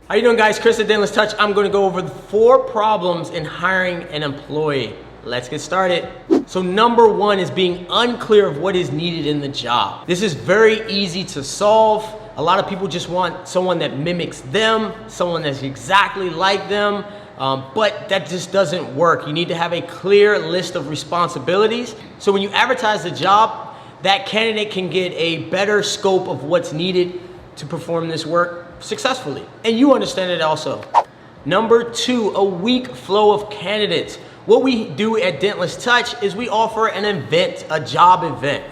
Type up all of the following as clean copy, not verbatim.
How you doing, guys? Chris at Dentless Touch. I'm gonna go over the 4 problems in hiring an employee. Let's get started. So number 1 is being unclear of what is needed in the job. This is very easy to solve. A lot of people just want someone that mimics them, someone that's exactly like them, but that just doesn't work. You need to have a clear list of responsibilities. So when you advertise the job, that candidate can get a better scope of what's needed to perform this work successfully. And you understand it also. Number 2, a weak flow of candidates. What we do at Dentless Touch is we offer an event, a job event.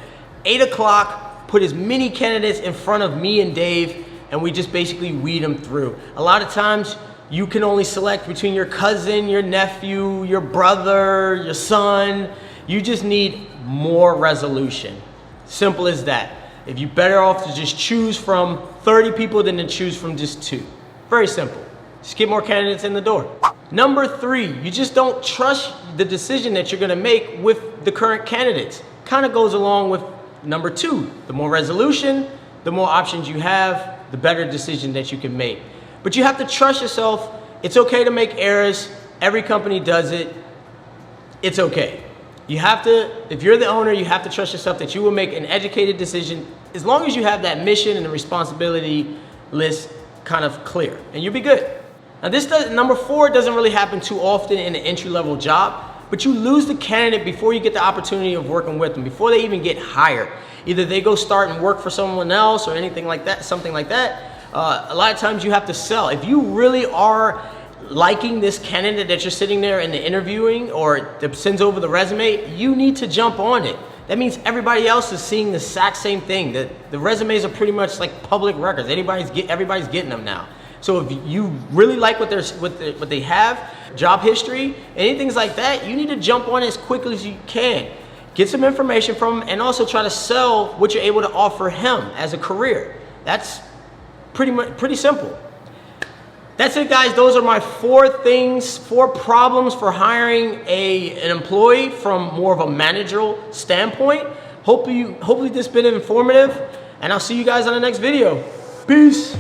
8 o'clock, put as many candidates in front of me and Dave, and we just basically weed them through. A lot of times, you can only select between your cousin, your nephew, your brother, your son. You just need more resolution. Simple as that. If you're better off to just choose from 30 people than to choose from just 2. Very simple. Just get more candidates in the door. Number 3, you just don't trust the decision that you're gonna make with the current candidates. Kind of goes along with number 2. The more resolution, the more options you have, the better decision that you can make. But you have to trust yourself. It's okay to make errors. Every company does it. It's okay. You have to, if you're the owner, you have to trust yourself that you will make an educated decision as long as you have that mission and the responsibility list kind of clear, and you'll be good. Now number 4 doesn't really happen too often in an entry-level job, but you lose the candidate before you get the opportunity of working with them, before they even get hired. Either they go start and work for someone else or anything like that, something like that. A lot of times you have to sell. If you really are liking this candidate that you're sitting there in the interviewing or that sends over the resume, you need to jump on it. That means everybody else is seeing the exact same thing. The resumes are pretty much like public records. Everybody's getting them now. So if you really like what they have, job history, anything like that, you need to jump on it as quickly as you can. Get some information from him and also try to sell what you're able to offer him as a career. That's pretty simple. That's it, guys. Those are my 4 problems for hiring an employee from more of a managerial standpoint. Hopefully this has been informative, and I'll see you guys on the next video. Peace.